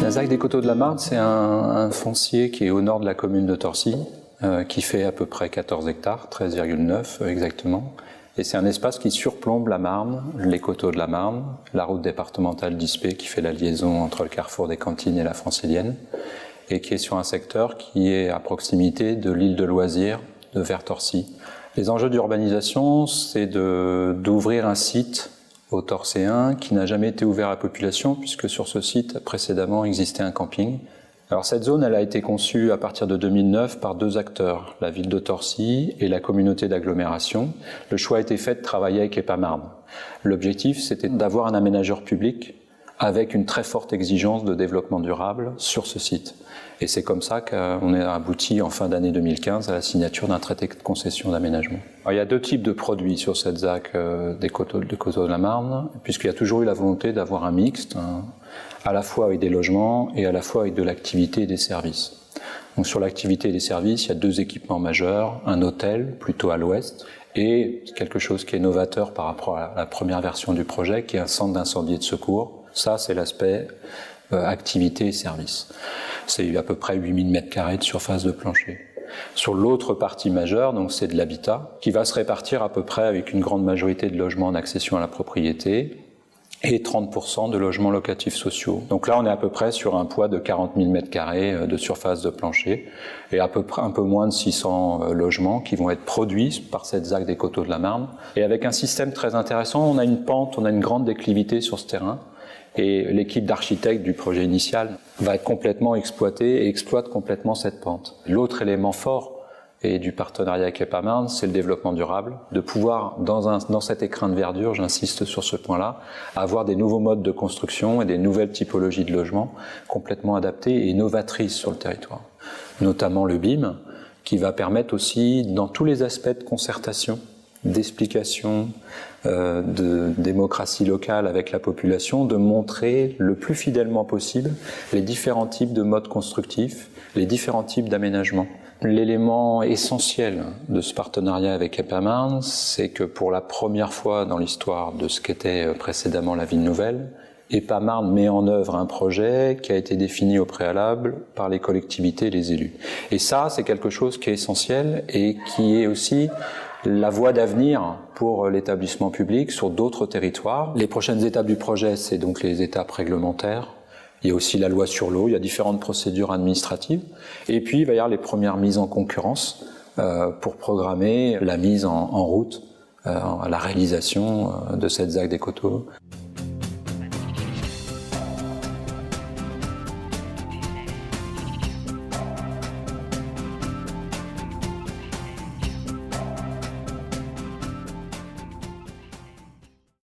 La ZAC des Coteaux de la Marne, c'est un foncier qui est au nord de la commune de Torcy, qui fait à peu près 14 hectares, 13,9 exactement. Et c'est un espace qui surplombe la Marne, les Coteaux de la Marne, la route départementale d'Ispé qui fait la liaison entre le carrefour des Cantines et la Francilienne, et qui est sur un secteur qui est à proximité de l'île de loisirs de Vers-Torcy. Les enjeux d'urbanisation, c'est d'ouvrir un site au Torcéen qui n'a jamais été ouvert à la population puisque sur ce site précédemment existait un camping. Alors cette zone, elle a été conçue à partir de 2009 par deux acteurs, la ville de Torcy et la communauté d'agglomération. Le choix a été fait de travailler avec EPAMarne. L'objectif, c'était d'avoir un aménageur public avec une très forte exigence de développement durable sur ce site. Et c'est comme ça qu'on est abouti en fin d'année 2015 à la signature d'un traité de concession d'aménagement. Il y a deux types de produits sur cette ZAC des Coteaux de la Marne, puisqu'il y a toujours eu la volonté d'avoir un mixte, à la fois avec des logements et à la fois avec de l'activité et des services. Donc sur l'activité et les services, il y a deux équipements majeurs, un hôtel plutôt à l'ouest et quelque chose qui est novateur par rapport à la première version du projet, qui est un centre d'incendie et de secours. Ça, c'est l'aspect activité et services. C'est à peu près 8000 m² de surface de plancher. Sur l'autre partie majeure, donc c'est de l'habitat, qui va se répartir à peu près avec une grande majorité de logements en accession à la propriété et 30% de logements locatifs sociaux. Donc là, on est à peu près sur un poids de 40 000 m² de surface de plancher et à peu près un peu moins de 600 logements qui vont être produits par cette ZAC des Coteaux de la Marne. Et avec un système très intéressant, on a une pente, on a une grande déclivité sur ce terrain. Et l'équipe d'architectes du projet initial va être complètement exploitée et exploite complètement cette pente. L'autre élément fort et du partenariat avec EPAMarne, c'est le développement durable, de pouvoir, dans cet écrin de verdure, j'insiste sur ce point-là, avoir des nouveaux modes de construction et des nouvelles typologies de logements complètement adaptées et novatrices sur le territoire. Notamment le BIM, qui va permettre aussi, dans tous les aspects de concertation, d'explication, de démocratie locale avec la population, de montrer le plus fidèlement possible les différents types de modes constructifs, les différents types d'aménagements. L'élément essentiel de ce partenariat avec EPAMarne, c'est que pour la première fois dans l'histoire de ce qu'était précédemment la ville nouvelle, EPAMarne met en œuvre un projet qui a été défini au préalable par les collectivités et les élus. Et ça, c'est quelque chose qui est essentiel et qui est aussi la voie d'avenir pour l'établissement public sur d'autres territoires. Les prochaines étapes du projet, c'est donc les étapes réglementaires. Il y a aussi la loi sur l'eau, il y a différentes procédures administratives. Et puis, il va y avoir les premières mises en concurrence pour programmer la mise en route à la réalisation de cette ZAC des Coteaux.